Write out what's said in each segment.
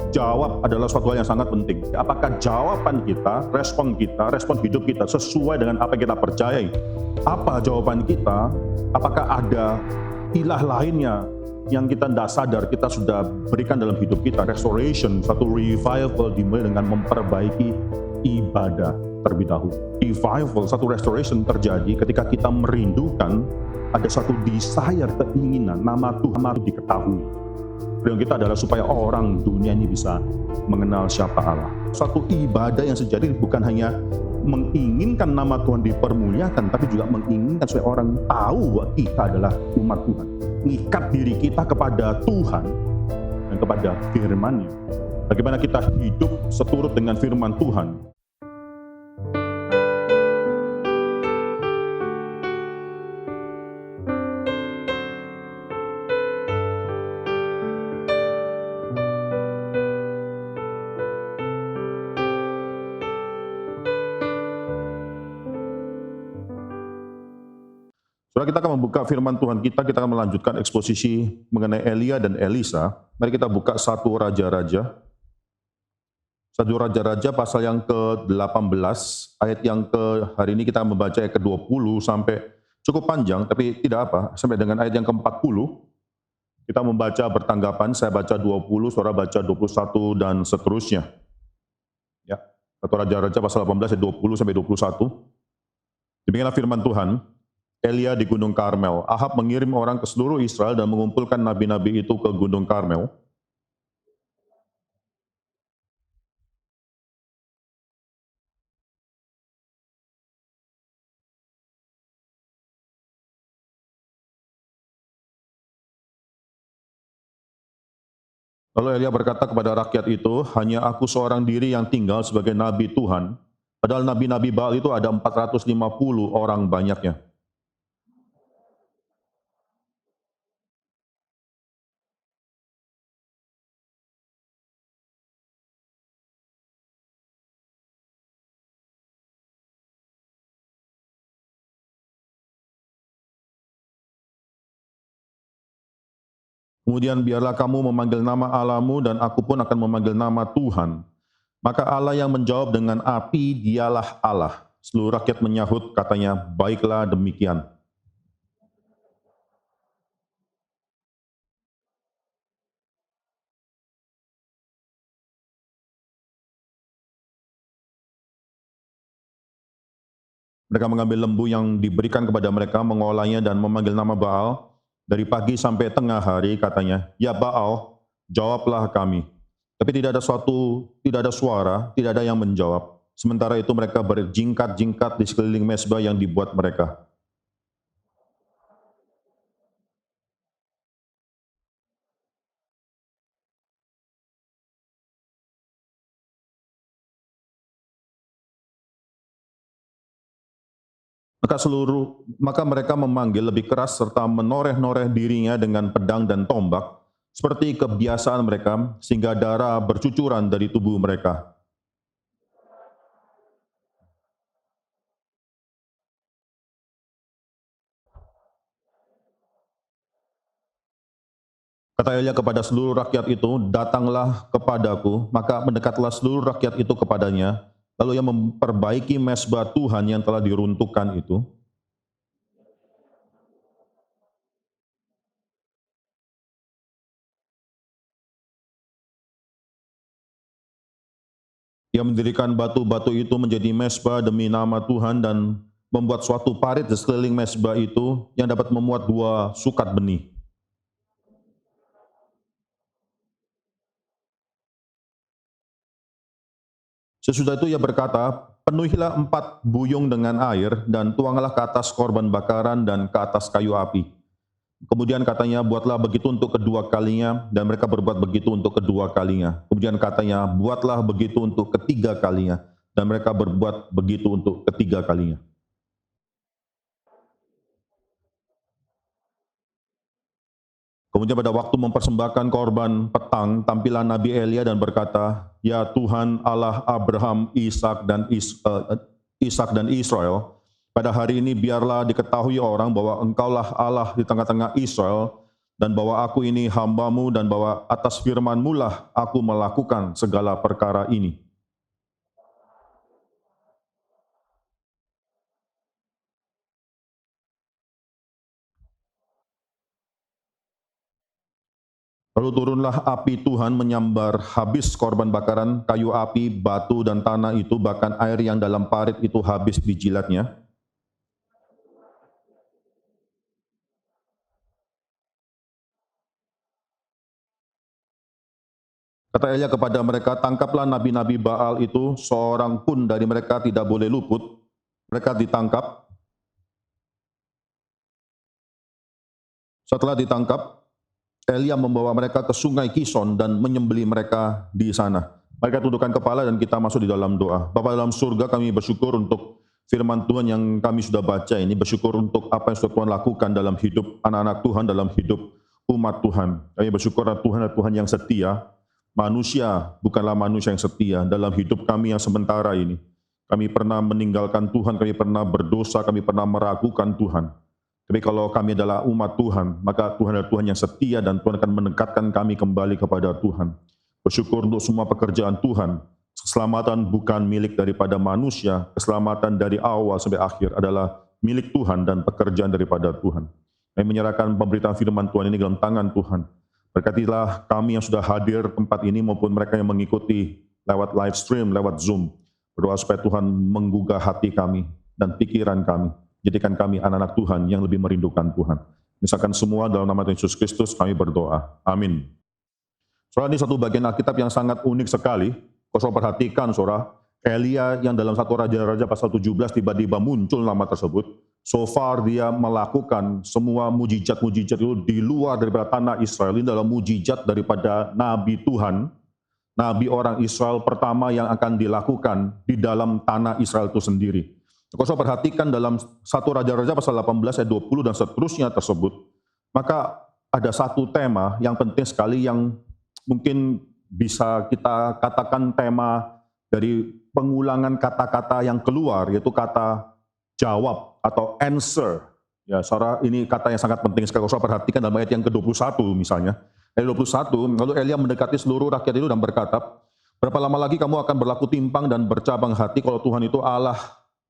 Jawab adalah suatu hal yang sangat penting. Apakah jawaban kita, respon hidup kita sesuai dengan apa yang kita percayai? Apa jawaban kita? Apakah ada ilah lainnya yang kita tidak sadar kita sudah berikan dalam hidup kita? Restoration, satu revival dimulai dengan memperbaiki ibadah terlebih dahulu. Revival, satu restoration terjadi ketika kita merindukan ada satu desire, keinginan nama Tuhan itu diketahui. Yang kita adalah supaya orang dunia ini bisa mengenal siapa Allah. Suatu ibadah yang sejati bukan hanya menginginkan nama Tuhan dipermuliakan, tapi juga menginginkan supaya orang tahu bahwa kita adalah umat Tuhan. Mengikat diri kita kepada Tuhan dan kepada firman-Nya. Bagaimana kita hidup seturut dengan firman Tuhan. Saudara, kita akan membuka firman Tuhan kita akan melanjutkan eksposisi mengenai Elia dan Elisa. Mari kita buka 1 Raja-Raja. 1 Raja-Raja pasal yang ke-18, ayat yang hari ini kita membaca ayat ke-20 sampai cukup panjang, tapi tidak apa, sampai dengan ayat yang ke-40. Kita membaca bertanggapan, saya baca 20, saudara baca 21 dan seterusnya. Ya, 1 Raja-Raja pasal 18 ayat 20 sampai 21. Demikianlah firman Tuhan. Elia di Gunung Karmel. Ahab mengirim orang ke seluruh Israel dan mengumpulkan nabi-nabi itu ke Gunung Karmel. Lalu Elia berkata kepada rakyat itu, hanya aku seorang diri yang tinggal sebagai nabi Tuhan. Padahal nabi-nabi Baal itu ada 450 orang banyaknya. Kemudian biarlah kamu memanggil nama Allahmu dan aku pun akan memanggil nama Tuhan. Maka Allah yang menjawab dengan api, dialah Allah. Seluruh rakyat menyahut katanya, baiklah demikian. Mereka mengambil lembu yang diberikan kepada mereka, mengolahnya dan memanggil nama Baal. Dari pagi sampai tengah hari katanya, ya Baal, jawablah kami. Tapi tidak ada suara, tidak ada yang menjawab. Sementara itu mereka berjingkat-jingkat di sekeliling mezbah yang dibuat mereka. Maka mereka memanggil lebih keras serta menoreh-noreh dirinya dengan pedang dan tombak, seperti kebiasaan mereka, sehingga darah bercucuran dari tubuh mereka. Kata Elia kepada seluruh rakyat itu, datanglah kepadaku, maka mendekatlah seluruh rakyat itu kepadanya, lalu ia memperbaiki mezbah Tuhan yang telah diruntuhkan itu. Ia mendirikan batu-batu itu menjadi mezbah demi nama Tuhan dan membuat suatu parit di sekeliling mezbah itu yang dapat memuat 2 sukat benih. Sesudah itu ia berkata, penuhilah 4 buyung dengan air dan tuanglah ke atas korban bakaran dan ke atas kayu api. Kemudian katanya, buatlah begitu untuk kedua kalinya, dan mereka berbuat begitu untuk kedua kalinya. Kemudian katanya, buatlah begitu untuk ketiga kalinya, dan mereka berbuat begitu untuk ketiga kalinya. Kemudian pada waktu mempersembahkan korban petang, tampilan Nabi Elia dan berkata, ya Tuhan Allah Abraham, Ishak dan Israel, pada hari ini biarlah diketahui orang bahwa Engkaulah Allah di tengah-tengah Israel, dan bahwa aku ini hamba-Mu dan bahwa atas firman-Mu lah aku melakukan segala perkara ini. Lalu turunlah api Tuhan menyambar habis korban bakaran, kayu api, batu, dan tanah itu, bahkan air yang dalam parit itu habis dijilatnya. Kata Elia kepada mereka, tangkaplah nabi-nabi Baal itu, seorang pun dari mereka tidak boleh luput. Mereka ditangkap. Setelah ditangkap, Elia membawa mereka ke sungai Kison dan menyembelih mereka di sana. Mereka tundukkan kepala dan kita masuk di dalam doa. Bapa dalam surga, kami bersyukur untuk firman Tuhan yang kami sudah baca ini. Bersyukur untuk apa yang sudah Tuhan lakukan dalam hidup anak-anak Tuhan, dalam hidup umat Tuhan. Kami bersyukur Tuhan adalah Tuhan yang setia. Manusia bukanlah manusia yang setia dalam hidup kami yang sementara ini. Kami pernah meninggalkan Tuhan, kami pernah berdosa, kami pernah meragukan Tuhan. Tapi kalau kami adalah umat Tuhan, maka Tuhan adalah Tuhan yang setia dan Tuhan akan mendekatkan kami kembali kepada Tuhan. Bersyukur untuk semua pekerjaan Tuhan. Keselamatan bukan milik daripada manusia, keselamatan dari awal sampai akhir adalah milik Tuhan dan pekerjaan daripada Tuhan. Kami menyerahkan pemberitaan firman Tuhan ini dalam tangan Tuhan. Berkatilah kami yang sudah hadir tempat ini maupun mereka yang mengikuti lewat live stream, lewat Zoom. Berdoa supaya Tuhan menggugah hati kami dan pikiran kami. Jadikan kami anak-anak Tuhan yang lebih merindukan Tuhan. Misalkan semua dalam nama Tuhan Yesus Kristus kami berdoa. Amin. Saudara, ini satu bagian Alkitab yang sangat unik sekali. Kalau saudara perhatikan, saudara, Elia yang dalam satu Raja-Raja pasal 17 tiba-tiba muncul nama tersebut. So far dia melakukan semua mujizat-mujizat itu di luar daripada tanah Israel. Ini adalah mujizat daripada Nabi Tuhan, Nabi orang Israel pertama yang akan dilakukan di dalam tanah Israel itu sendiri. Kalau saya perhatikan dalam satu Raja-Raja pasal 18 ayat 20 dan seterusnya tersebut, maka ada satu tema yang penting sekali yang mungkin bisa kita katakan tema dari pengulangan kata-kata yang keluar, yaitu kata jawab atau answer. Ya, saudara, ini kata yang sangat penting sekali. Kalau saya perhatikan dalam ayat yang ke-21 misalnya, ayat 21, lalu Elia mendekati seluruh rakyat itu dan berkata, berapa lama lagi kamu akan berlaku timpang dan bercabang hati kalau Tuhan itu Allah?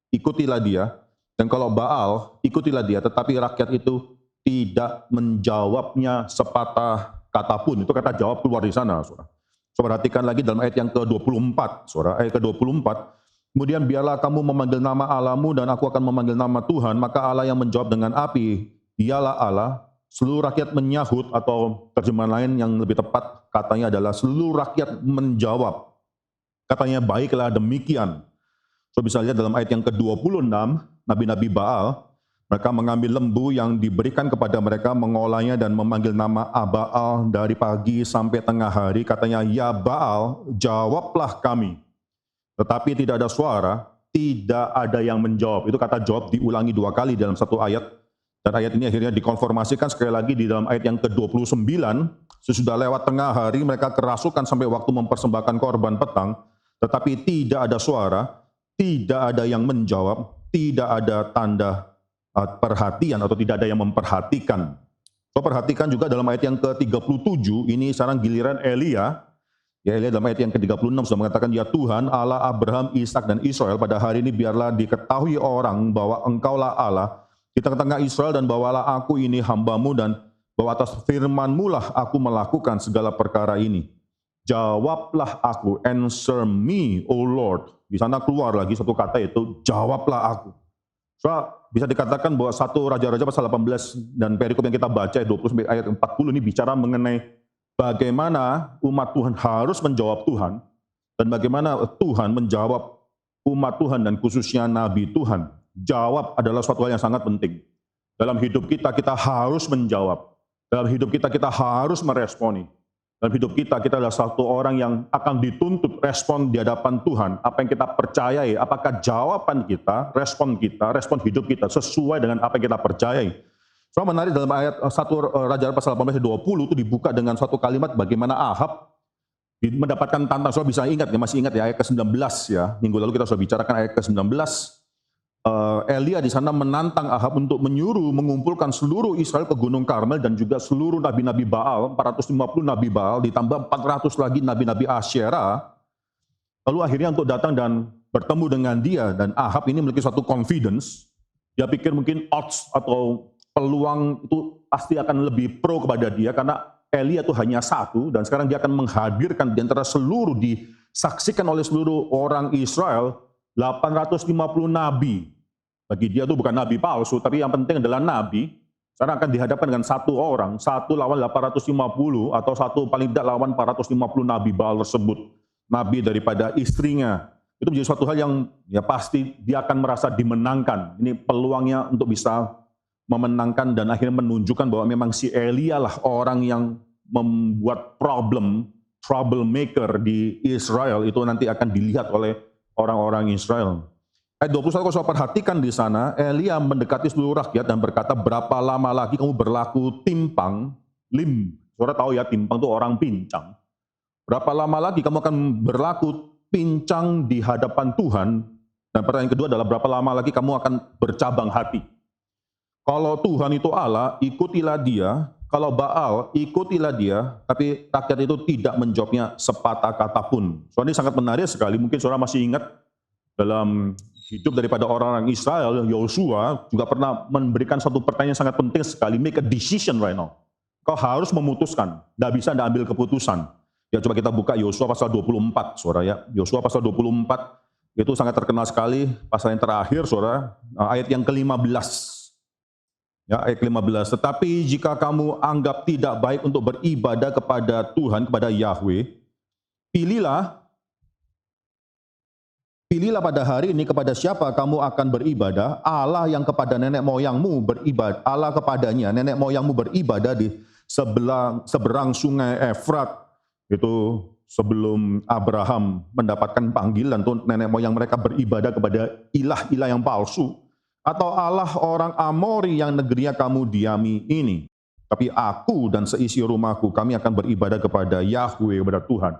Ikutilah dia, dan kalau Baal, ikutilah dia, tetapi rakyat itu tidak menjawabnya sepatah kata pun. Itu kata jawab keluar di sana, saudara. Saudara perhatikan lagi dalam ayat yang ke-24, saudara, ayat ke-24, kemudian biarlah kamu memanggil nama Allahmu dan aku akan memanggil nama Tuhan, maka Allah yang menjawab dengan api, dialah Allah. Seluruh rakyat menyahut, atau terjemahan lain yang lebih tepat katanya adalah seluruh rakyat menjawab. Katanya, baiklah demikian. So bisa lihat dalam ayat yang ke-26, nabi-nabi Baal, mereka mengambil lembu yang diberikan kepada mereka, mengolahnya dan memanggil nama Baal dari pagi sampai tengah hari. Katanya, ya Baal, jawablah kami. Tetapi tidak ada suara, tidak ada yang menjawab. Itu kata jawab diulangi 2 kali dalam satu ayat. Dan ayat ini akhirnya dikonfirmasikan sekali lagi di dalam ayat yang ke-29. Sesudah lewat tengah hari, mereka kerasukan sampai waktu mempersembahkan korban petang. Tetapi tidak ada suara, tidak ada yang menjawab, tidak ada tanda perhatian atau tidak ada yang memperhatikan. So perhatikan juga dalam ayat yang ke-37, ini sekarang giliran Elia. Ya, Elia dalam ayat yang ke-36 sudah mengatakan, ya Tuhan Allah Abraham, Ishak dan Israel, pada hari ini biarlah diketahui orang bahwa Engkaulah Allah di tengah-tengah Israel, dan bawalah aku ini hamba-Mu, dan bahwa atas firman-Mu lah aku melakukan segala perkara ini. Jawablah aku, answer me, O Lord. Di sana keluar lagi satu kata, itu jawablah aku. So, bisa dikatakan bahwa satu Raja-Raja pasal 18 dan perikop yang kita baca 20 sampai ayat 40 ini bicara mengenai bagaimana umat Tuhan harus menjawab Tuhan, dan bagaimana Tuhan menjawab umat Tuhan dan khususnya Nabi Tuhan. Jawab adalah suatu hal yang sangat penting. Dalam hidup kita, kita harus menjawab. Dalam hidup kita, kita harus meresponi. Dalam hidup kita, kita adalah satu orang yang akan dituntut respon di hadapan Tuhan. Apa yang kita percayai, apakah jawaban kita, respon hidup kita sesuai dengan apa yang kita percayai. So, menarik dalam ayat 1 Raja pasal 18 20 itu dibuka dengan suatu kalimat bagaimana Ahab mendapatkan tantangan. So, bisa ingat ya, masih ingat ya ayat ke-19 ya. Minggu lalu kita sudah bicarakan ayat ke-19. Elia di sana menantang Ahab untuk menyuruh mengumpulkan seluruh Israel ke Gunung Karmel dan juga seluruh nabi-nabi Baal, 450 nabi Baal ditambah 400 lagi nabi-nabi Asyera. Lalu akhirnya untuk datang dan bertemu dengan dia, dan Ahab ini memiliki suatu confidence. Dia pikir mungkin odds atau peluang itu pasti akan lebih pro kepada dia karena Elia itu hanya satu, dan sekarang dia akan menghadirkan di antara seluruh, disaksikan oleh seluruh orang Israel 850 nabi. Bagi dia itu bukan nabi palsu, tapi yang penting adalah nabi. Sekarang akan dihadapkan dengan satu orang, satu lawan 850, atau satu paling tidak lawan 450 nabi Baal tersebut. Nabi daripada istrinya. Itu menjadi suatu hal yang ya pasti dia akan merasa dimenangkan. Ini peluangnya untuk bisa memenangkan dan akhirnya menunjukkan bahwa memang si Elia lah orang yang membuat troublemaker di Israel. Itu nanti akan dilihat oleh orang-orang Israel. Ayat 21, kalau saya perhatikan di sana, Elia mendekati seluruh rakyat dan berkata, berapa lama lagi kamu berlaku timpang, saudara tahu ya, timpang itu orang pincang. Berapa lama lagi kamu akan berlaku pincang di hadapan Tuhan? Dan pertanyaan kedua adalah, berapa lama lagi kamu akan bercabang hati? Kalau Tuhan itu Allah, ikutilah dia. Kalau Baal, ikutilah dia. Tapi rakyat itu tidak menjawabnya sepatah kata pun. Soalnya ini sangat menarik sekali. Mungkin saudara masih ingat dalam hidup daripada orang-orang Israel, Yosua juga pernah memberikan satu pertanyaan yang sangat penting sekali. Make a decision right now. Kau harus memutuskan. Tidak bisa Anda ambil keputusan. Ya, coba kita buka Yosua pasal 24, saudara ya. Yosua pasal 24 itu sangat terkenal sekali, pasal yang terakhir, saudara, ayat yang ke-15. Ya, ayat ke-15. Tetapi jika kamu anggap tidak baik untuk beribadah kepada Tuhan, kepada Yahweh, pilihlah pada hari ini kepada siapa kamu akan beribadah. Allah yang kepada nenek moyangmu beribadah, Allah kepadanya nenek moyangmu beribadah di seberang sungai Efrat. Itu sebelum Abraham mendapatkan panggilan tuh nenek moyang mereka beribadah kepada ilah-ilah yang palsu. Atau Allah orang Amori yang negerinya kamu diami ini. Tapi aku dan seisi rumahku, kami akan beribadah kepada Yahweh, kepada Tuhan.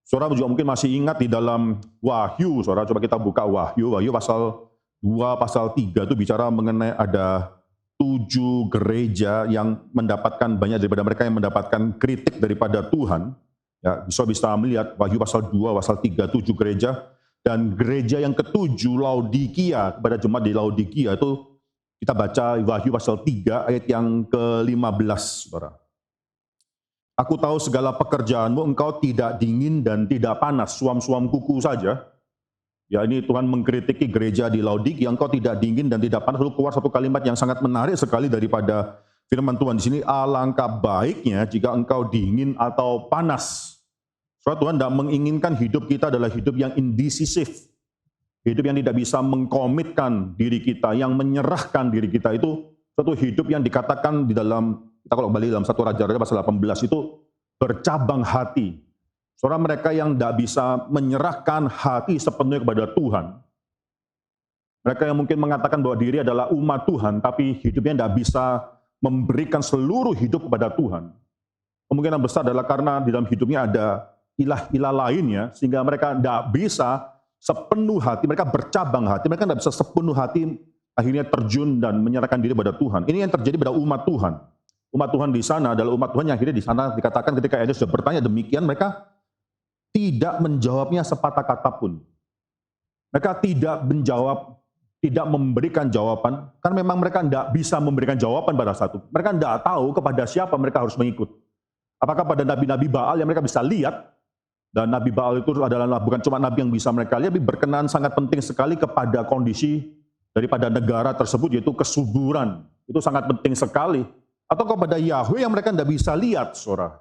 Saudara juga mungkin masih ingat di dalam Wahyu, saudara coba kita buka Wahyu pasal 2, pasal 3 itu bicara mengenai ada 7 gereja yang mendapatkan, banyak daripada mereka yang mendapatkan kritik daripada Tuhan. Ya, bisa melihat Wahyu pasal 2, pasal 3, 7 gereja. Dan gereja yang ke-7, Laodikia, kepada jemaat di Laodikia itu kita baca Wahyu pasal 3 ayat yang ke-15, saudara. Aku tahu segala pekerjaanmu, engkau tidak dingin dan tidak panas, suam-suam kuku saja. Ya, ini Tuhan mengkritiki gereja di Laodikia, engkau tidak dingin dan tidak panas. Lalu keluar satu kalimat yang sangat menarik sekali daripada firman Tuhan di sini, alangkah baiknya jika engkau dingin atau panas. Soalnya Tuhan tidak menginginkan hidup kita adalah hidup yang indecisif. Hidup yang tidak bisa mengkomitkan diri kita, yang menyerahkan diri kita, itu suatu hidup yang dikatakan di dalam, kita kalau kembali dalam 1 Raja-Raja pasal 18 itu bercabang hati. Saudara, mereka yang tidak bisa menyerahkan hati sepenuhnya kepada Tuhan. Mereka yang mungkin mengatakan bahwa diri adalah umat Tuhan, tapi hidupnya tidak bisa memberikan seluruh hidup kepada Tuhan. Kemungkinan besar adalah karena di dalam hidupnya ada ilah-ilah lainnya, sehingga mereka tidak bisa sepenuh hati, mereka bercabang hati, mereka tidak bisa sepenuh hati akhirnya terjun dan menyerahkan diri pada Tuhan. Ini yang terjadi pada umat Tuhan. Umat Tuhan di sana adalah umat Tuhan yang akhirnya di sana dikatakan ketika Elia sudah bertanya demikian, mereka tidak menjawabnya sepatah kata pun. Mereka tidak menjawab, tidak memberikan jawaban, karena memang mereka tidak bisa memberikan jawaban pada saat itu. Mereka tidak tahu kepada siapa mereka harus mengikut. Apakah pada nabi-nabi Baal yang mereka bisa lihat, dan nabi Baal itu adalah bukan cuma nabi yang bisa mereka lihat, tapi berkenan sangat penting sekali kepada kondisi daripada negara tersebut, yaitu kesuburan. Itu sangat penting sekali. Atau kepada Yahweh yang mereka tidak bisa lihat, saudara.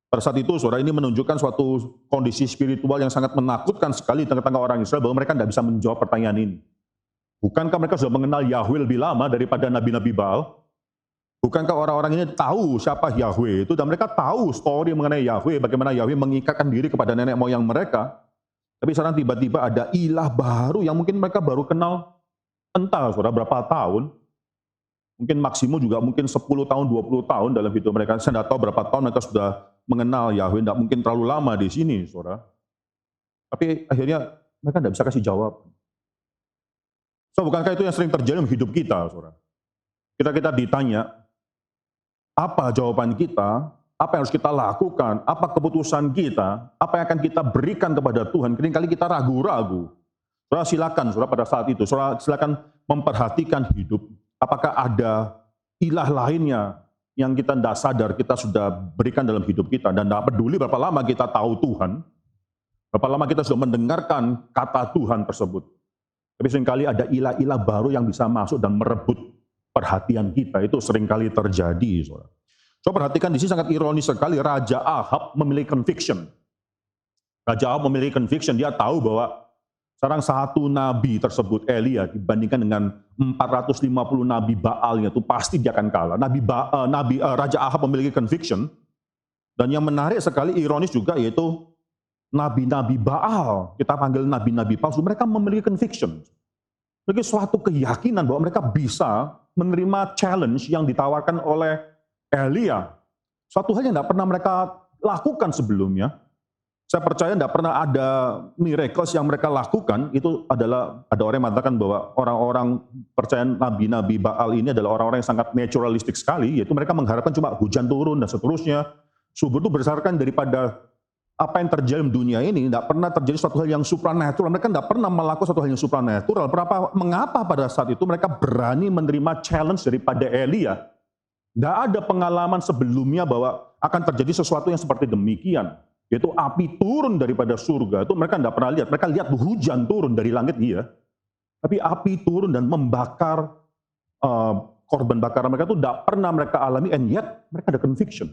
Pada saat itu, saudara, ini menunjukkan suatu kondisi spiritual yang sangat menakutkan sekali di tengah-tengah orang Israel, bahwa mereka tidak bisa menjawab pertanyaan ini. Bukankah mereka sudah mengenal Yahweh lebih lama daripada nabi-nabi Baal? Bukankah orang-orang ini tahu siapa Yahweh itu, dan mereka tahu story mengenai Yahweh, bagaimana Yahweh mengikatkan diri kepada nenek moyang mereka. Tapi sekarang tiba-tiba ada ilah baru yang mungkin mereka baru kenal entah, saudara, berapa tahun. Mungkin maksimum juga mungkin 10 tahun, 20 tahun dalam hidup mereka. Saya tidak tahu berapa tahun mereka sudah mengenal Yahweh, tidak mungkin terlalu lama di sini, saudara. Tapi akhirnya mereka tidak bisa kasih jawab. So, bukankah itu yang sering terjadi dalam hidup kita, saudara? Kita ditanya, apa jawaban kita, apa yang harus kita lakukan, apa keputusan kita, apa yang akan kita berikan kepada Tuhan. Seringkali kita ragu-ragu. Saudara silakan, saudara pada saat itu, saudara silakan memperhatikan hidup. Apakah ada ilah lainnya yang kita tidak sadar kita sudah berikan dalam hidup kita, dan tidak peduli berapa lama kita tahu Tuhan, berapa lama kita sudah mendengarkan kata Tuhan tersebut. Tapi seringkali ada ilah-ilah baru yang bisa masuk dan merebut perhatian kita. Itu seringkali terjadi, saudara. Coba perhatikan di sini sangat ironis sekali, Raja Ahab memiliki conviction. Raja Ahab memiliki conviction, dia tahu bahwa sekarang satu nabi tersebut, Elia, dibandingkan dengan 450 nabi Baalnya, itu pasti dia akan kalah. Raja Ahab memiliki conviction, dan yang menarik sekali, ironis juga, yaitu nabi-nabi Baal, kita panggil nabi-nabi palsu, mereka memiliki conviction. Memiliki suatu keyakinan bahwa mereka bisa menerima challenge yang ditawarkan oleh Elia. Suatu hal yang tidak pernah mereka lakukan sebelumnya. Saya percaya tidak pernah ada miracles yang mereka lakukan. Itu adalah, ada orang yang mengatakan bahwa orang-orang percaya nabi-nabi Baal ini adalah orang-orang yang sangat naturalistik sekali, yaitu mereka mengharapkan cuma hujan turun dan seterusnya. Subur itu berdasarkan daripada apa yang terjadi di dunia ini. Tidak pernah terjadi suatu hal yang supranatural. Mereka tidak pernah melakukan suatu hal yang supranatural. Mengapa pada saat itu mereka berani menerima challenge daripada Elia? Tidak ada pengalaman sebelumnya bahwa akan terjadi sesuatu yang seperti demikian. Yaitu api turun daripada surga. Itu mereka tidak pernah lihat. Mereka lihat hujan turun dari langit, iya. Tapi api turun dan membakar korban bakaran mereka itu tidak pernah mereka alami, and yet mereka ada conviction.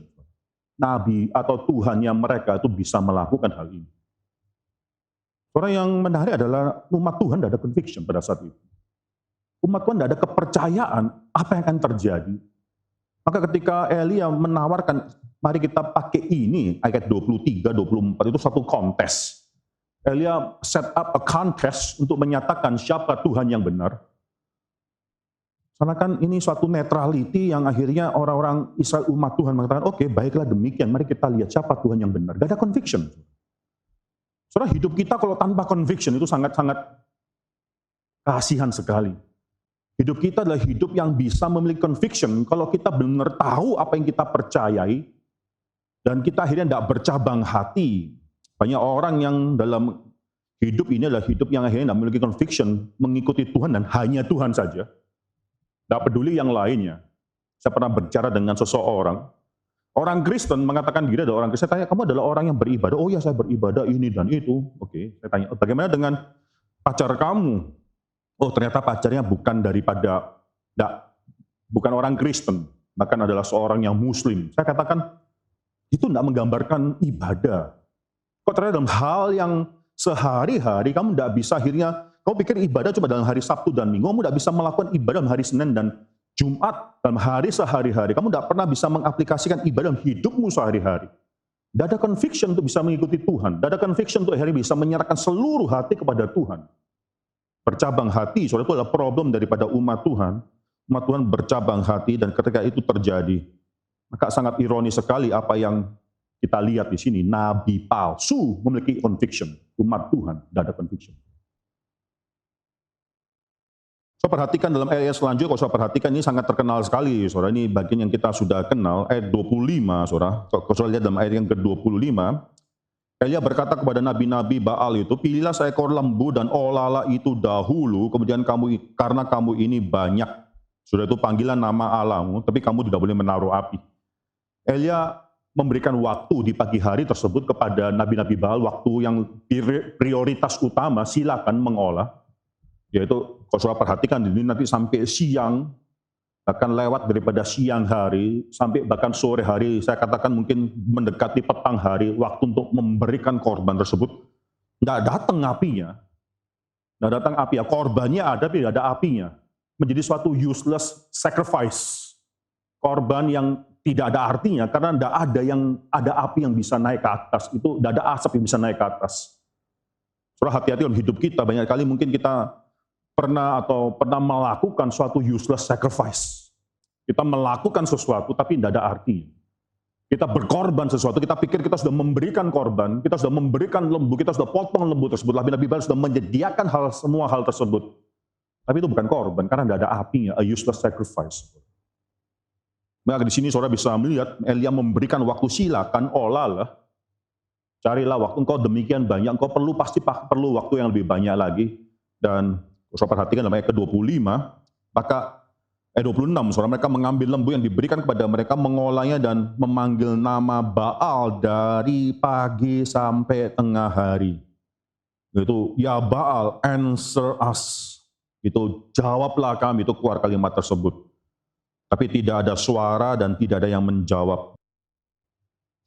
Nabi atau Tuhan yang mereka itu bisa melakukan hal ini. Orang yang menarik adalah umat Tuhan tidak ada conviction pada saat itu. Umat Tuhan tidak ada kepercayaan apa yang akan terjadi. Maka ketika Elia menawarkan, mari kita pakai ini, ayat 23, 24, itu satu kontes. Elia set up a contest untuk menyatakan siapa Tuhan yang benar. Karena kan ini suatu neutrality yang akhirnya orang-orang Israel, umat Tuhan mengatakan, oke, baiklah demikian, mari kita lihat siapa Tuhan yang benar. Gak ada conviction. Saudara, hidup kita kalau tanpa conviction itu sangat-sangat kasihan sekali. Hidup kita adalah hidup yang bisa memiliki conviction kalau kita benar tahu apa yang kita percayai, dan kita akhirnya tidak bercabang hati. Banyak orang yang dalam hidup ini adalah hidup yang akhirnya tidak memiliki conviction, mengikuti Tuhan dan hanya Tuhan saja. Tidak peduli yang lainnya. Saya pernah berbicara dengan seseorang, orang Kristen mengatakan diri adalah orang Kristen. Saya tanya, kamu adalah orang yang beribadah? Oh ya, saya beribadah ini dan itu. Oke, saya tanya, bagaimana dengan pacar kamu? Oh, ternyata pacarnya bukan bukan orang Kristen, bahkan adalah seorang yang Muslim. Saya katakan, itu tidak menggambarkan ibadah. Kok ternyata dalam hal yang sehari-hari kamu tidak bisa akhirnya, kamu pikir ibadah cuma dalam hari Sabtu dan Minggu, kamu tidak bisa melakukan ibadah dalam hari Senin dan Jumat, dalam hari sehari-hari. Kamu tidak pernah bisa mengaplikasikan ibadah dalam hidupmu sehari-hari. Tidak ada conviction untuk bisa mengikuti Tuhan. Tidak ada conviction untuk akhirnya bisa menyerahkan seluruh hati kepada Tuhan. Bercabang hati, saudara, itu adalah problem daripada umat Tuhan. Umat Tuhan bercabang hati, dan ketika itu terjadi, maka sangat ironis sekali apa yang kita lihat di sini. Nabi palsu memiliki conviction. Umat Tuhan tidak ada conviction. So, perhatikan dalam ayat selanjutnya, kalau saya perhatikan ini sangat terkenal sekali, saudara. Ini bagian yang kita sudah kenal, ayat 25, saudara. Kalau saudara lihat dalam ayat yang ke-25, Elia berkata kepada nabi-nabi Baal itu, pilihlah seekor lembu dan olahlah itu dahulu, kemudian karena kamu ini banyak. Sudah itu panggilan nama Allahmu, tapi kamu tidak boleh menaruh api. Elia memberikan waktu di pagi hari tersebut kepada nabi-nabi Baal, waktu yang prioritas utama, silakan mengolah. Yaitu, kalau saudara perhatikan, ini nanti sampai siang, bahkan lewat daripada siang hari, sampai bahkan sore hari, saya katakan mungkin mendekati petang hari, waktu untuk memberikan korban tersebut, nggak datang apinya. Nggak datang api, ya, korbannya ada, tapi nggak ada apinya. Menjadi suatu useless sacrifice. Korban yang tidak ada artinya, karena nggak ada api yang bisa naik ke atas. Itu nggak ada asap yang bisa naik ke atas. Saudara, hati-hati dalam hidup kita, banyak kali mungkin kita pernah melakukan suatu useless sacrifice. Kita melakukan sesuatu tapi tidak ada arti. Kita berkorban sesuatu, kita pikir kita sudah memberikan korban, kita sudah memberikan lembu, kita sudah potong lembu tersebut. Nabi-nabi Baal sudah menyediakan semua hal tersebut. Tapi itu bukan korban, karena tidak ada apinya, a useless sacrifice. Maka di sini saudara bisa melihat Elia memberikan waktu, silakan olahlah. Carilah waktu, engkau demikian banyak, engkau pasti perlu waktu yang lebih banyak lagi. Dan saudara perhatikan dalam ayat ke-25, maka 26, saudara, mereka mengambil lembu yang diberikan kepada mereka, mengolahnya dan memanggil nama Baal dari pagi sampai tengah hari. Itu, ya Baal, answer us. Itu, jawablah kami, itu keluar kalimat tersebut. Tapi tidak ada suara dan tidak ada yang menjawab.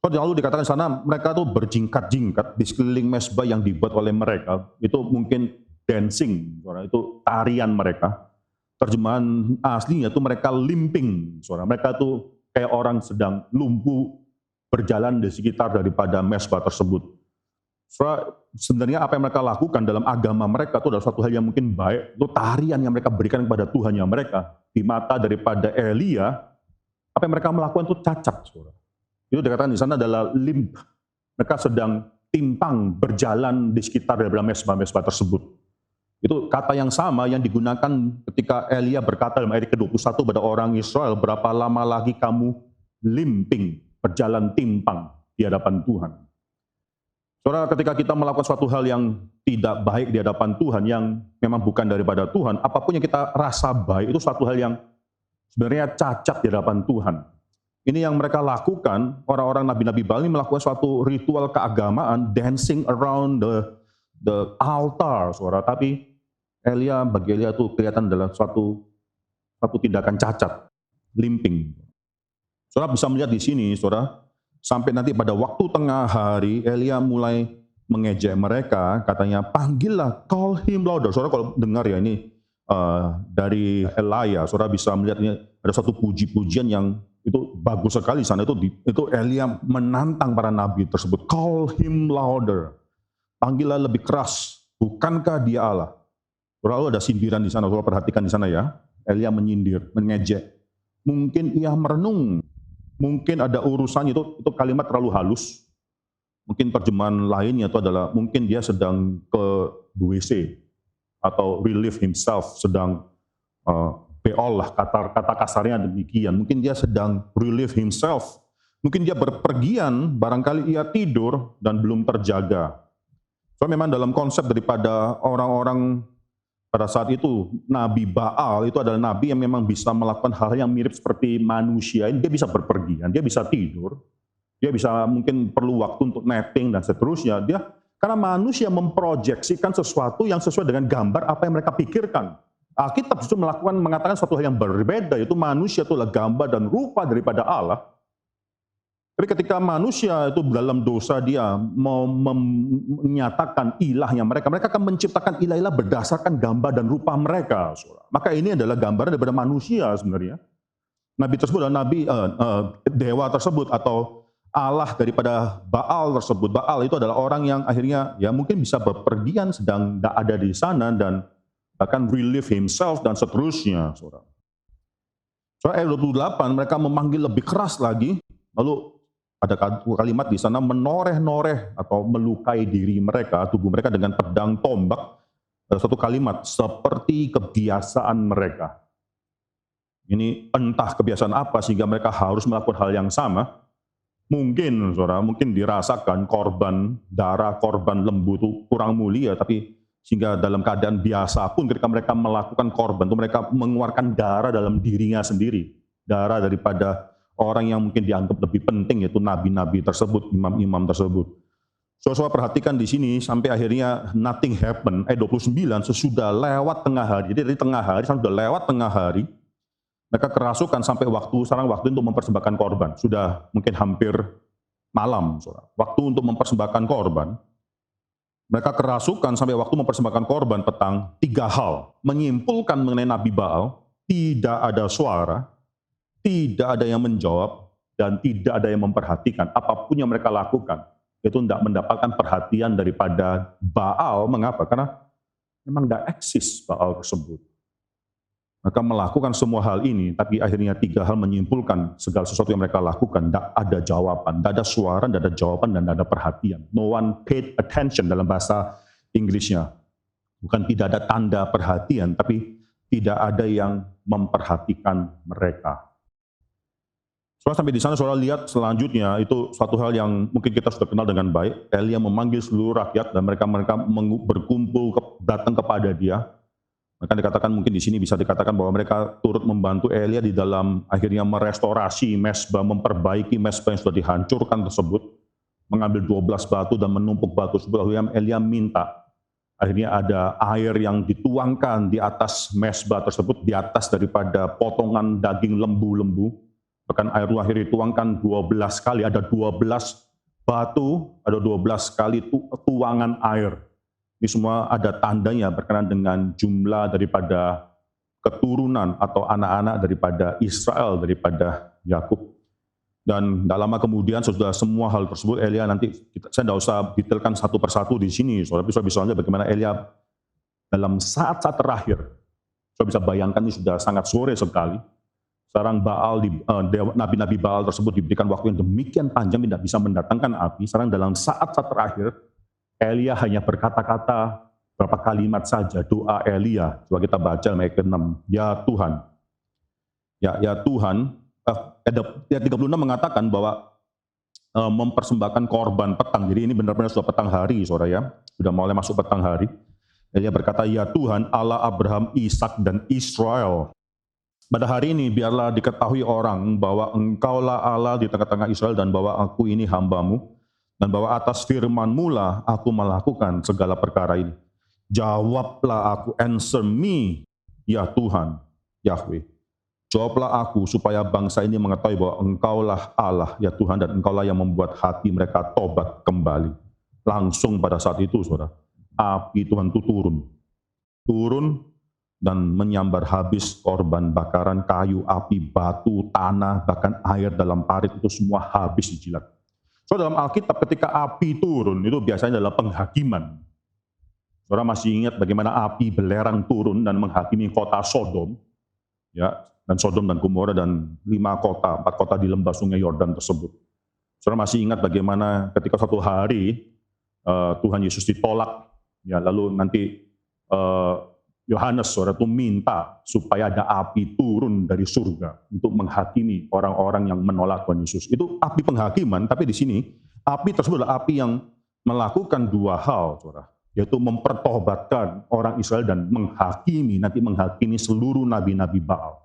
Lalu dikatakan di sana, mereka tuh berjingkat-jingkat di sekeliling mezbah yang dibuat oleh mereka. Itu mungkin dancing, saudara, itu tarian mereka. Terjemahan aslinya itu mereka limping, saudara. Mereka tuh kayak orang sedang lumpuh berjalan di sekitar daripada mezbah tersebut. Saudara, sebenarnya apa yang mereka lakukan dalam agama mereka itu adalah suatu hal yang mungkin baik. Itu tarian yang mereka berikan kepada Tuhannya mereka. Di mata daripada Elia, apa yang mereka melakukan itu cacat, saudara. Itu dikatakan di sana adalah limp. Mereka sedang timpang berjalan di sekitar daripada mezbah-mezbah tersebut. Itu kata yang sama yang digunakan ketika Elia berkata dalam ayat ke-21 pada orang Israel, berapa lama lagi kamu limping, berjalan timpang di hadapan Tuhan. Saudara, ketika kita melakukan suatu hal yang tidak baik di hadapan Tuhan, yang memang bukan daripada Tuhan, apapun yang kita rasa baik, itu suatu hal yang sebenarnya cacat di hadapan Tuhan. Ini yang mereka lakukan, orang-orang nabi-nabi Baal ini melakukan suatu ritual keagamaan, dancing around the altar, saudara. Tapi bagi Elia itu kelihatan adalah suatu tindakan cacat, limping. Saudara bisa melihat di sini, saudara, sampai nanti pada waktu tengah hari, Elia mulai mengejek mereka, katanya, panggillah, call him louder. Saudara kalau dengar ya ini dari Elia, saudara bisa melihat ini ada satu puji-pujian yang itu bagus sekali di sana. Itu Elia menantang para nabi tersebut, call him louder, panggillah lebih keras, bukankah dia Allah? Lalu ada sindiran di sana, saudara perhatikan di sana ya, Elia menyindir, mengejek. Mungkin ia merenung, mungkin ada urusan, itu kalimat terlalu halus. Mungkin terjemahan lainnya itu adalah mungkin dia sedang ke WC atau relieve himself, sedang beol lah, kata kasarnya demikian. Mungkin dia sedang relieve himself. Mungkin dia berpergian, barangkali ia tidur dan belum terjaga. So memang dalam konsep daripada orang-orang pada saat itu, Nabi Baal itu adalah nabi yang memang bisa melakukan hal yang mirip seperti manusia. Dia bisa berpergian, dia bisa tidur, dia bisa mungkin perlu waktu untuk napping dan seterusnya. Karena manusia memproyeksikan sesuatu yang sesuai dengan gambar apa yang mereka pikirkan. Alkitab justru mengatakan suatu hal yang berbeda, yaitu manusia itu adalah gambar dan rupa daripada Allah. Tapi ketika manusia itu dalam dosa, dia mau menyatakan ilahnya mereka akan menciptakan ilah-ilah berdasarkan gambar dan rupa mereka. Maka ini adalah gambaran daripada manusia sebenarnya. Nabi tersebut adalah dewa tersebut atau Allah daripada Baal tersebut. Baal itu adalah orang yang akhirnya ya mungkin bisa berpergian, sedang tidak ada di sana dan bahkan relieve himself dan seterusnya. Ayat 28 mereka memanggil lebih keras lagi, lalu ada kalimat di sana menoreh-noreh atau melukai diri mereka, tubuh mereka dengan pedang tombak. Ada satu kalimat seperti kebiasaan mereka. Ini entah kebiasaan apa sehingga mereka harus melakukan hal yang sama. Mungkin saudara, mungkin dirasakan darah korban lembu itu kurang mulia, tapi sehingga dalam keadaan biasa pun ketika mereka melakukan korban itu mereka mengeluarkan darah dalam dirinya sendiri, darah daripada orang yang mungkin dianggap lebih penting, yaitu nabi-nabi tersebut, imam-imam tersebut. Saudara perhatikan di sini sampai akhirnya nothing happen. Ayat 29 sesudah lewat tengah hari. Jadi dari tengah hari sudah lewat tengah hari. Mereka kerasukan sampai waktu untuk mempersembahkan korban. Sudah mungkin hampir malam, saudara. Waktu untuk mempersembahkan korban. Mereka kerasukan sampai waktu mempersembahkan korban petang. 3 hal menyimpulkan mengenai Nabi Baal, tidak ada suara, tidak ada yang menjawab, dan tidak ada yang memperhatikan. Apapun yang mereka lakukan, itu tidak mendapatkan perhatian daripada Baal. Mengapa? Karena memang tidak eksis Baal tersebut. Mereka melakukan semua hal ini, tapi akhirnya 3 hal menyimpulkan segala sesuatu yang mereka lakukan. Tidak ada jawaban, tidak ada suara, tidak ada jawaban, dan tidak ada perhatian. No one paid attention dalam bahasa Inggrisnya. Bukan tidak ada tanda perhatian, tapi tidak ada yang memperhatikan mereka. Saudara sampai di sana saudara lihat selanjutnya itu suatu hal yang mungkin kita sudah kenal dengan baik. Elia memanggil seluruh rakyat dan mereka berkumpul datang kepada dia. Maka dikatakan mungkin di sini bisa dikatakan bahwa mereka turut membantu Elia di dalam akhirnya merestorasi mezbah, memperbaiki mezbah yang sudah dihancurkan tersebut, mengambil 12 batu dan menumpuk batu tersebut. Lalu Elia minta akhirnya ada air yang dituangkan di atas mezbah tersebut, di atas daripada potongan daging lembu-lembu. Bahkan air akhirnya dituangkan 12 kali, ada 12 batu, ada 12 kali tuangan air. Ini semua ada tandanya berkenaan dengan jumlah daripada keturunan atau anak-anak daripada Israel, daripada Yakub. Dan tak lama kemudian sudah semua hal tersebut Elia nanti, saya tidak usah detailkan satu persatu di sini, tapi saya bisa lihat bagaimana Elia dalam saat-saat terakhir, saya bisa bayangkan ini sudah sangat sore sekali. Sekarang nabi-nabi Baal tersebut diberikan waktu yang demikian panjang tidak bisa mendatangkan api. Sekarang dalam saat-saat terakhir, Elia hanya berkata-kata beberapa kalimat saja, doa Elia. Coba kita baca ayat ke-6. Ya Tuhan, ya Tuhan, ayat 36 mengatakan bahwa mempersembahkan korban petang. Jadi ini benar-benar sudah petang hari, saudara ya. Sudah mulai masuk petang hari. Elia berkata, ya Tuhan, Allah Abraham, Ishak dan Israel. Pada hari ini biarlah diketahui orang bahwa Engkaulah Allah di tengah-tengah Israel dan bahwa aku ini hamba-Mu dan bahwa atas firman-Mu lah aku melakukan segala perkara ini. Jawablah aku, answer me, ya Tuhan, Yahweh. Jawablah aku supaya bangsa ini mengetahui bahwa Engkaulah Allah, ya Tuhan, dan Engkaulah yang membuat hati mereka tobat kembali. Langsung pada saat itu, saudara, api Tuhan itu turun dan menyambar habis korban bakaran, kayu, api, batu, tanah, bahkan air dalam parit itu semua habis dijilat. So dalam Alkitab ketika api turun itu biasanya adalah penghakiman. Saudara masih ingat bagaimana api belerang turun dan menghakimi kota Sodom, ya, dan Sodom dan Gomora dan 4 kota di lembah sungai Yordan tersebut. Saudara masih ingat bagaimana ketika suatu hari Tuhan Yesus ditolak, ya, lalu nanti Yohanes, saudara, itu minta supaya ada api turun dari surga untuk menghakimi orang-orang yang menolak Tuhan Yesus. Itu api penghakiman, tapi di sini api tersebut adalah api yang melakukan 2 hal, saudara, yaitu mempertobatkan orang Israel dan nanti menghakimi seluruh nabi-nabi Baal.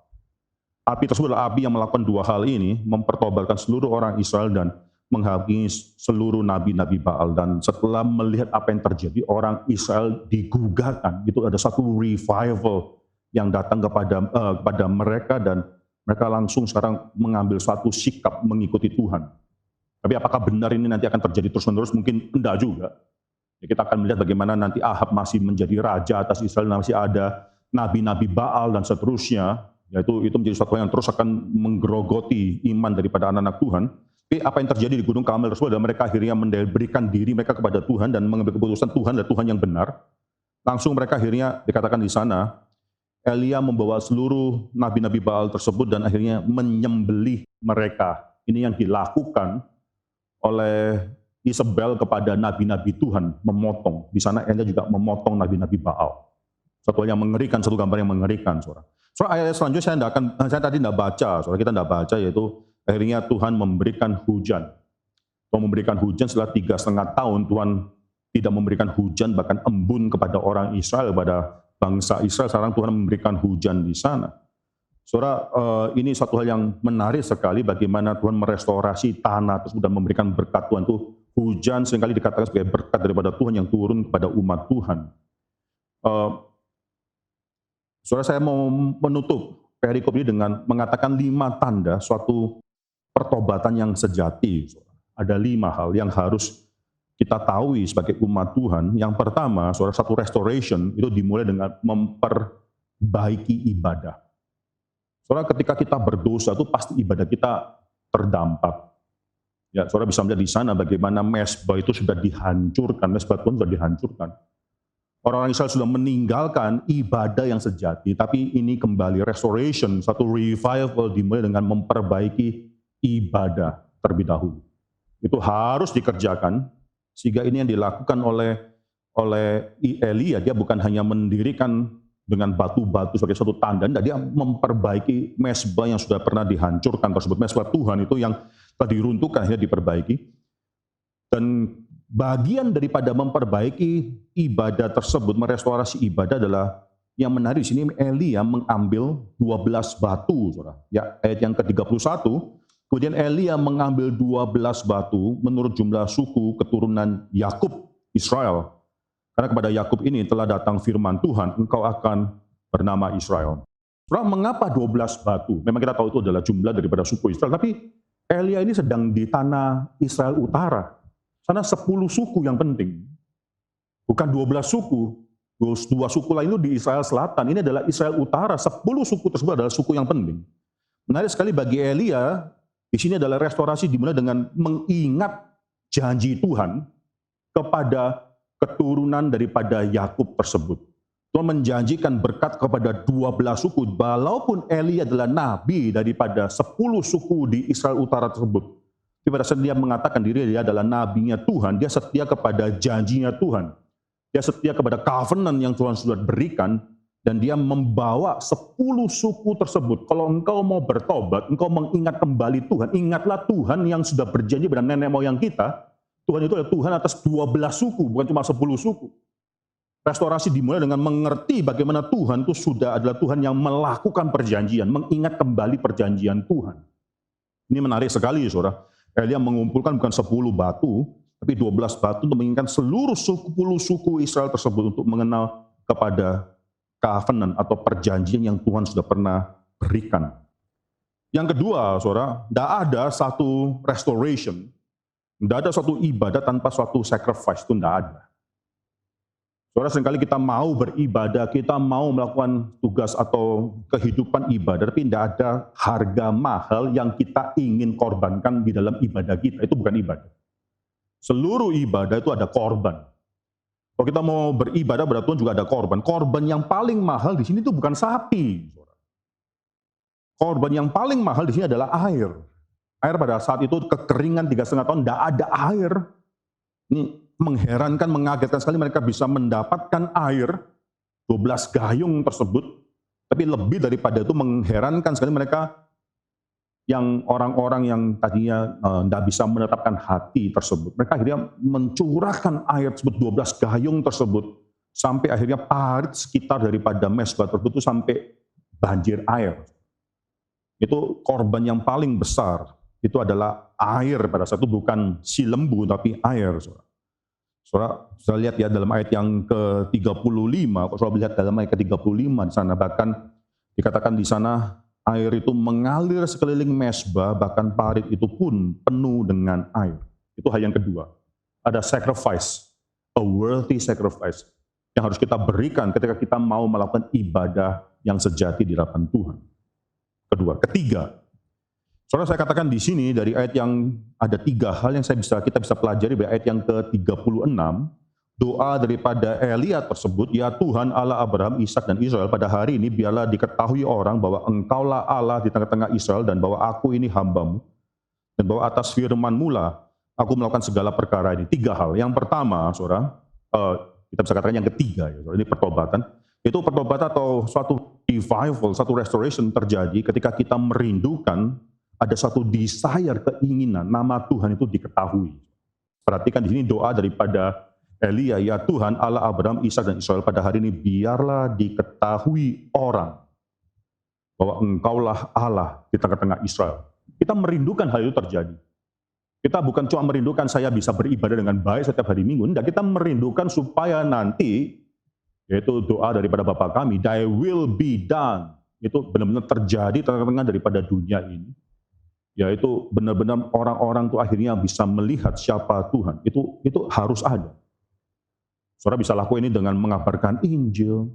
Api tersebut adalah api yang melakukan 2 hal ini, mempertobatkan seluruh orang Israel dan menghakimi seluruh nabi-nabi Baal. Dan setelah melihat apa yang terjadi, orang Israel digugahkan. Itu ada satu revival yang datang kepada mereka dan mereka langsung sekarang mengambil suatu sikap mengikuti Tuhan. Tapi apakah benar ini nanti akan terjadi terus-menerus? Mungkin enggak juga. Ya, kita akan melihat bagaimana nanti Ahab masih menjadi raja atas Israel, masih ada nabi-nabi Baal dan seterusnya. Yaitu itu menjadi sesuatu yang terus akan menggerogoti iman daripada anak-anak Tuhan. Tapi apa yang terjadi di Gunung Karmel tersebut adalah mereka akhirnya memberikan diri mereka kepada Tuhan dan mengambil keputusan Tuhan dan Tuhan yang benar. Langsung mereka akhirnya dikatakan di sana, Elia membawa seluruh nabi-nabi Baal tersebut dan akhirnya menyembelih mereka. Ini yang dilakukan oleh Isabel kepada nabi-nabi Tuhan, memotong. Di sana Elia juga memotong nabi-nabi Baal. Satu yang mengerikan, satu gambar yang mengerikan, saudara. Ayat selanjutnya saya tadi tidak baca, saudara, kita tidak baca, yaitu akhirnya Tuhan memberikan hujan. Tuhan memberikan hujan setelah 3,5 tahun, Tuhan tidak memberikan hujan, bahkan embun kepada orang Israel, pada bangsa Israel. Sekarang Tuhan memberikan hujan di sana. Saudara, ini satu hal yang menarik sekali, bagaimana Tuhan merestorasi tanah, terus dan memberikan berkat Tuhan itu. Hujan seringkali dikatakan sebagai berkat daripada Tuhan yang turun kepada umat Tuhan. Saudara, saya mau menutup perikop ini dengan mengatakan 5 tanda suatu pertobatan yang sejati. Ada 5 hal yang harus kita tahu sebagai umat Tuhan. Yang pertama, saudara, satu restoration itu dimulai dengan memperbaiki ibadah. Saudara, ketika kita berdosa itu pasti ibadah kita terdampak. Ya, saudara bisa melihat di sana bagaimana mezbah itu sudah dihancurkan, mezbah Tuhan sudah dihancurkan. Orang-orang Israel sudah meninggalkan ibadah yang sejati, tapi ini kembali restoration, satu revival dimulai dengan memperbaiki ibadah terlebih dahulu. Itu harus dikerjakan, sehingga ini yang dilakukan oleh Elia. Dia bukan hanya mendirikan dengan batu-batu sebagai suatu tanda. Dan dia memperbaiki mezbah yang sudah pernah dihancurkan tersebut. Mezbah Tuhan itu yang telah diruntuhkan, akhirnya diperbaiki. Dan bagian daripada memperbaiki ibadah tersebut, merestorasi ibadah adalah yang menarik di sini Elia mengambil 12 batu, saudara. Ya, ayat yang ke-31, kemudian Elia mengambil 12 batu menurut jumlah suku keturunan Yakub, Israel. Karena kepada Yakub ini telah datang firman Tuhan, engkau akan bernama Israel. Saudara, mengapa 12 batu? Memang kita tahu itu adalah jumlah daripada suku Israel, tapi Elia ini sedang di tanah Israel Utara. Sana 10 suku yang penting. Bukan 12 suku. Dua suku lain itu di Israel Selatan. Ini adalah Israel Utara. 10 suku tersebut adalah suku yang penting. Menarik sekali bagi Elia, di sini adalah restorasi dimulai dengan mengingat janji Tuhan kepada keturunan daripada Yakub tersebut. Tuhan menjanjikan berkat kepada 12 suku, walaupun Elia adalah nabi daripada 10 suku di Israel Utara tersebut. Tapi pada saat dia mengatakan diri dia adalah nabinya Tuhan, dia setia kepada janjinya Tuhan. Dia setia kepada covenant yang Tuhan sudah berikan, dan dia membawa 10 suku tersebut. Kalau engkau mau bertobat, engkau mengingat kembali Tuhan, ingatlah Tuhan yang sudah berjanji pada nenek moyang kita. Tuhan itu adalah Tuhan atas 12 suku, bukan cuma 10 suku. Restorasi dimulai dengan mengerti bagaimana Tuhan itu sudah adalah Tuhan yang melakukan perjanjian, mengingat kembali perjanjian Tuhan. Ini menarik sekali, saudara. Elia mengumpulkan bukan 10 batu, tapi 12 batu untuk mengingatkan seluruh 10 suku Israel tersebut untuk mengenal kepada covenant atau perjanjian yang Tuhan sudah pernah berikan. Yang kedua, saudara, tidak ada satu restoration, tidak ada suatu ibadah tanpa suatu sacrifice, itu tidak ada. Saudara, seringkali kita mau beribadah, kita mau melakukan tugas atau kehidupan ibadah, tapi tidak ada harga mahal yang kita ingin korbankan di dalam ibadah kita. Itu bukan ibadah. Seluruh ibadah itu ada korban. Kalau kita mau beribadah pada Tuhan juga ada korban. Korban yang paling mahal di sini itu bukan sapi. Korban yang paling mahal di sini adalah air. Air pada saat itu kekeringan 3,5 tahun, tidak ada air. Ini mengherankan, mengagetkan sekali mereka bisa mendapatkan air, 12 gayung tersebut, tapi lebih daripada itu mengherankan sekali mereka yang orang-orang yang tadinya tidak bisa menetapkan hati tersebut. Mereka akhirnya mencurahkan air tersebut, 12 gayung tersebut, sampai akhirnya parit sekitar daripada mezbah tersebut itu sampai banjir air. Itu korban yang paling besar, itu adalah air pada saat itu, bukan si lembu tapi air. Saudara, saya lihat ya dalam ayat yang ke-35, kalau saudara lihat dalam ayat ke-35 di sana, bahkan dikatakan di sana air itu mengalir sekeliling mezbah, bahkan parit itu pun penuh dengan air. Itu hal yang kedua. Ada sacrifice, a worthy sacrifice yang harus kita berikan ketika kita mau melakukan ibadah yang sejati di hadapan Tuhan. Ketiga, saudara, saya katakan di sini dari ayat yang ada 3 hal yang kita bisa pelajari dari ayat yang ke-36, doa daripada Elia tersebut, ya Tuhan Allah Abraham, Ishak dan Israel, pada hari ini biarlah diketahui orang bahwa engkaulah Allah di tengah-tengah Israel dan bahwa aku ini hambamu, dan bahwa atas firman-Mu lah aku melakukan segala perkara ini. 3 hal. Yang pertama, saudara, kita bisa katakan yang ketiga, ya, saudara, ini pertobatan. Itu pertobatan atau suatu revival, satu restoration terjadi ketika kita merindukan ada satu desire, keinginan, nama Tuhan itu diketahui. Perhatikan di sini doa daripada Elia, ya Tuhan Allah Abraham, Ishak dan Israel, pada hari ini biarlah diketahui orang bahwa engkaulah Allah di tengah-tengah Israel. Kita merindukan hal itu terjadi. Kita bukan cuma merindukan saya bisa beribadah dengan baik setiap hari Minggu, enggak, kita merindukan supaya nanti, yaitu doa daripada Bapa kami, thy will be done, itu benar-benar terjadi tengah-tengah daripada dunia ini. Yaitu benar-benar orang-orang itu akhirnya bisa melihat siapa Tuhan. Itu harus ada. Saudara bisa lakukan ini dengan mengabarkan Injil.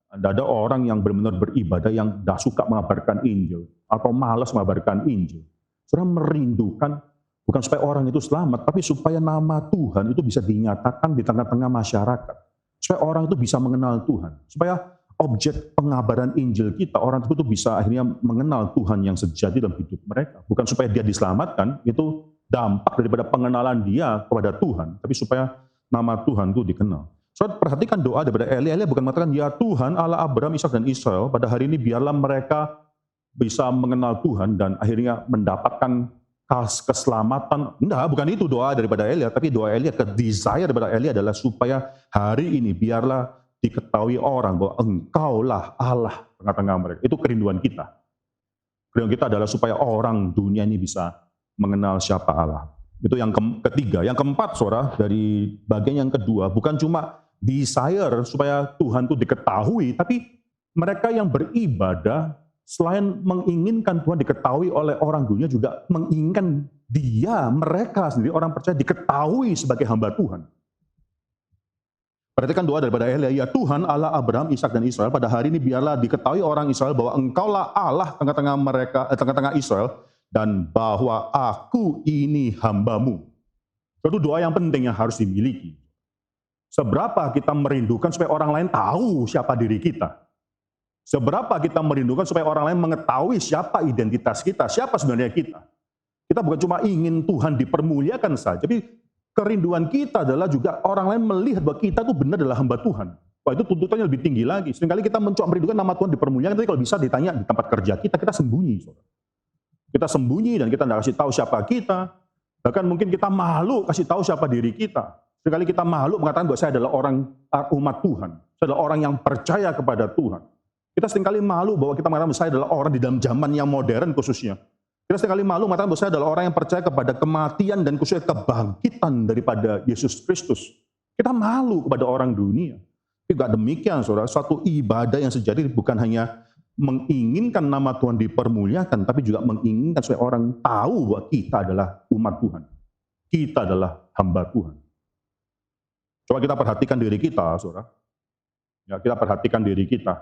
Tidak ada orang yang benar-benar beribadah yang tidak suka mengabarkan Injil atau malas mengabarkan Injil. Saudara merindukan bukan supaya orang itu selamat, tapi supaya nama Tuhan itu bisa dinyatakan di tengah-tengah masyarakat. Supaya orang itu bisa mengenal Tuhan. Supaya objek pengabaran Injil kita, orang itu bisa akhirnya mengenal Tuhan yang sejati dalam hidup mereka. Bukan supaya dia diselamatkan, itu dampak daripada pengenalan dia kepada Tuhan, tapi supaya nama Tuhan itu dikenal. Saudara perhatikan doa daripada Elia. Elia bukan mengatakan, ya Tuhan Allah Abraham, Ishak dan Israel, pada hari ini biarlah mereka bisa mengenal Tuhan dan akhirnya mendapatkan keselamatan. Enggak, bukan itu doa daripada Elia, tapi doa Elia, desire daripada Elia adalah supaya hari ini biarlah diketahui orang bahwa Engkaulah Allah tengah-tengah mereka. Itu kerinduan kita. Kerinduan kita adalah supaya orang dunia ini bisa mengenal siapa Allah. Itu yang ketiga. Yang keempat, saudara, dari bagian yang kedua, bukan cuma desire supaya Tuhan itu diketahui, tapi mereka yang beribadah selain menginginkan Tuhan diketahui oleh orang dunia, juga menginginkan mereka sendiri, orang percaya, diketahui sebagai hamba Tuhan. Perhatikan doa daripada Elia, ya Tuhan Allah Abraham, Ishak dan Israel, pada hari ini biarlah diketahui orang Israel bahwa Engkaulah Allah tengah-tengah mereka, tengah-tengah Israel, dan bahwa aku ini hambamu. Itu doa yang penting yang harus dimiliki. Seberapa kita merindukan supaya orang lain tahu siapa diri kita. Seberapa kita merindukan supaya orang lain mengetahui siapa identitas kita, siapa sebenarnya kita. Kita bukan cuma ingin Tuhan dipermuliakan saja, tapi kerinduan kita adalah juga orang lain melihat bahwa kita itu benar adalah hamba Tuhan. Wah, itu tuntutannya lebih tinggi lagi. Seringkali kita mencoba merindukan nama Tuhan dipermuliakan, tapi kalau bisa ditanya di tempat kerja kita sembunyi. Kita sembunyi dan kita tidak kasih tahu siapa kita. Bahkan mungkin kita malu kasih tahu siapa diri kita. Seringkali kita malu mengatakan bahwa saya adalah orang umat Tuhan. Saya adalah orang yang percaya kepada Tuhan. Kita seringkali malu bahwa kita mengatakan bahwa saya adalah orang di dalam zaman yang modern khususnya. Kita seringkali malu mengatakan bahwa saya adalah orang yang percaya kepada kematian dan khususnya kebangkitan daripada Yesus Kristus. Kita malu kepada orang dunia. Tidak demikian, saudara. Suatu ibadah yang sejati bukan hanya menginginkan nama Tuhan dipermuliakan, tapi juga menginginkan supaya orang tahu bahwa kita adalah umat Tuhan. Kita adalah hamba Tuhan. Coba kita perhatikan diri kita, saudara. Ya, kita perhatikan diri kita.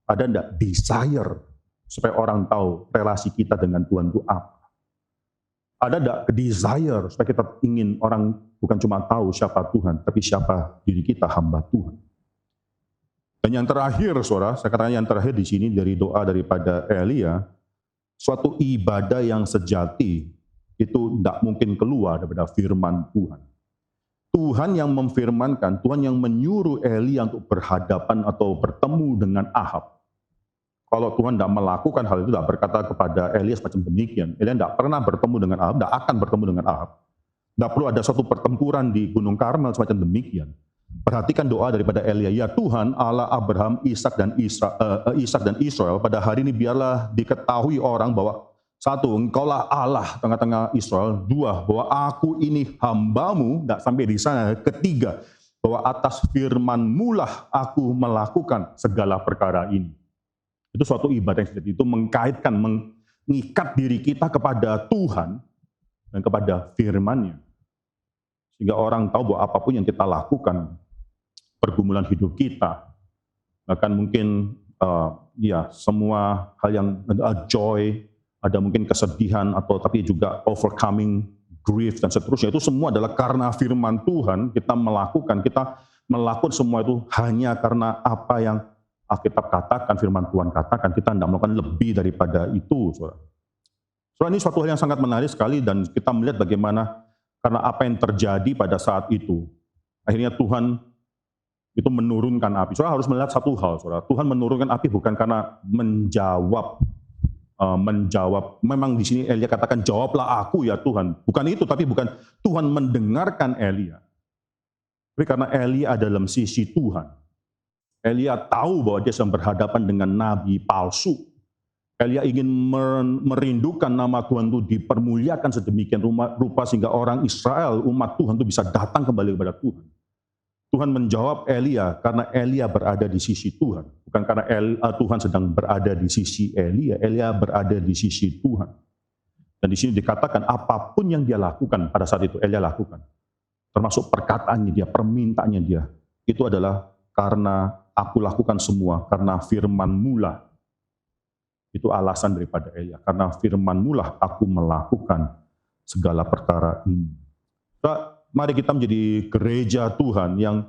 Ada enggak desire supaya orang tahu relasi kita dengan Tuhan itu apa? Ada enggak desire supaya kita ingin orang bukan cuma tahu siapa Tuhan, tapi siapa diri kita, hamba Tuhan. Dan yang terakhir, saudara, saya katakan yang terakhir di sini dari doa daripada Elia, suatu ibadah yang sejati itu tidak mungkin keluar daripada firman Tuhan. Tuhan yang memfirmankan, Tuhan yang menyuruh Elia untuk berhadapan atau bertemu dengan Ahab. Kalau Tuhan tidak melakukan hal itu, tidak berkata kepada Elia semacam demikian, Elia tidak pernah bertemu dengan Ahab, tidak akan bertemu dengan Ahab. Tidak perlu ada suatu pertempuran di Gunung Karmel semacam demikian. Perhatikan doa daripada Elia, ya Tuhan Allah Abraham, Ishak dan Israel, pada hari ini biarlah diketahui orang bahwa satu, Engkaulah Allah tengah-tengah Israel. Dua, bahwa aku ini hambamu. Tidak sampai di sana. Ketiga, bahwa atas firman-Mu lah aku melakukan segala perkara ini. Itu suatu ibadah yang sejati. Itu mengkaitkan, mengikat diri kita kepada Tuhan dan kepada firman-Nya. Sehingga orang tahu bahwa apapun yang kita lakukan, pergumulan hidup kita, bahkan mungkin semua hal yang joy, ada mungkin kesedihan, atau tapi juga overcoming grief dan seterusnya, itu semua adalah karena firman Tuhan. Kita melakukan semua itu hanya karena apa yang Alkitab katakan, firman Tuhan katakan. Kita tidak melakukan lebih daripada itu, saudara. Ini suatu hal yang sangat menarik sekali, dan kita melihat bagaimana karena apa yang terjadi pada saat itu, akhirnya Tuhan itu menurunkan api. Saudara harus melihat satu hal, saudara. Tuhan menurunkan api bukan karena menjawab. Memang di sini Elia katakan, jawablah aku ya Tuhan. Bukan itu, tapi bukan Tuhan mendengarkan Elia. Tapi karena Elia ada dalam sisi Tuhan. Elia tahu bahwa dia sedang berhadapan dengan nabi palsu. Elia ingin merindukan nama Tuhan itu dipermuliakan sedemikian rupa sehingga orang Israel, umat Tuhan itu bisa datang kembali kepada Tuhan. Tuhan menjawab Elia karena Elia berada di sisi Tuhan. Bukan karena Tuhan sedang berada di sisi Elia. Elia berada di sisi Tuhan. Dan di sini dikatakan apapun yang dia lakukan pada saat itu Elia lakukan. Termasuk perkataannya dia, permintaannya dia. Itu adalah karena aku lakukan semua, karena firman-Mu lah. Itu alasan daripada Elia. Karena firman-Mu lah aku melakukan segala perkara ini. Mari kita menjadi gereja Tuhan yang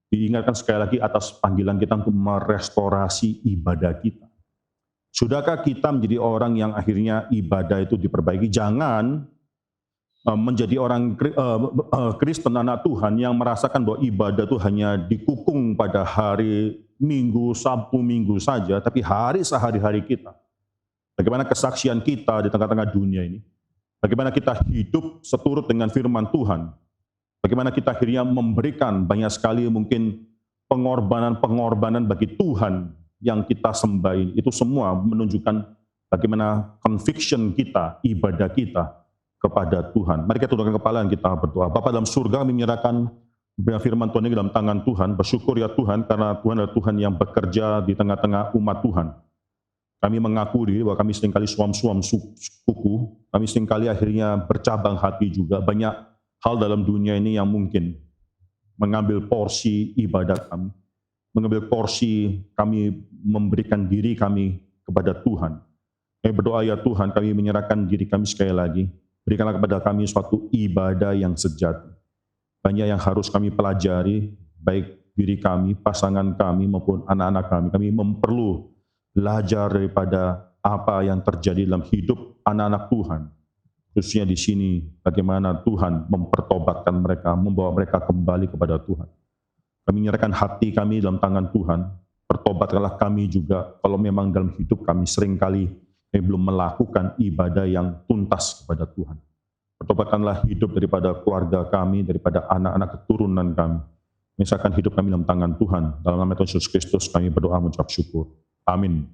diingatkan sekali lagi atas panggilan kita untuk merestorasi ibadah kita. Sudahkah kita menjadi orang yang akhirnya ibadah itu diperbaiki? Jangan menjadi orang Kristen, anak Tuhan yang merasakan bahwa ibadah itu hanya dikukung pada hari Minggu, Sabtu, Minggu saja, tapi hari sehari-hari kita. Bagaimana kesaksian kita di tengah-tengah dunia ini. Bagaimana kita hidup seturut dengan firman Tuhan. Bagaimana kita akhirnya memberikan banyak sekali mungkin pengorbanan-pengorbanan bagi Tuhan yang kita sembah ini. Itu semua menunjukkan bagaimana conviction kita, ibadah kita kepada Tuhan. Mari kita tundukkan kepala dan kita berdoa. Bapa dalam surga, kami menyerahkan firman Tuhan ini dalam tangan Tuhan. Bersyukur ya Tuhan, karena Tuhan adalah Tuhan yang bekerja di tengah-tengah umat Tuhan. Kami mengakui bahwa kami seringkali suam-suam kuku, kami seringkali akhirnya bercabang hati juga. Banyak hal dalam dunia ini yang mungkin mengambil porsi ibadah kami, mengambil porsi kami memberikan diri kami kepada Tuhan. Kami berdoa ya Tuhan, kami menyerahkan diri kami sekali lagi. Berikanlah kepada kami suatu ibadah yang sejati. Banyak yang harus kami pelajari, baik diri kami, pasangan kami, maupun anak-anak kami. Kami perlu belajar daripada apa yang terjadi dalam hidup anak-anak Tuhan. Khususnya di sini, bagaimana Tuhan mempertobatkan mereka, membawa mereka kembali kepada Tuhan. Kami menyerahkan hati kami dalam tangan Tuhan. Pertobatkanlah kami juga, kalau memang dalam hidup kami seringkali kami belum melakukan ibadah yang tuntas kepada Tuhan. Pertobatkanlah hidup daripada keluarga kami, daripada anak-anak keturunan kami. Misalkan hidup kami dalam tangan Tuhan. Dalam nama Tuhan Yesus Kristus kami berdoa mengucap syukur. Amin.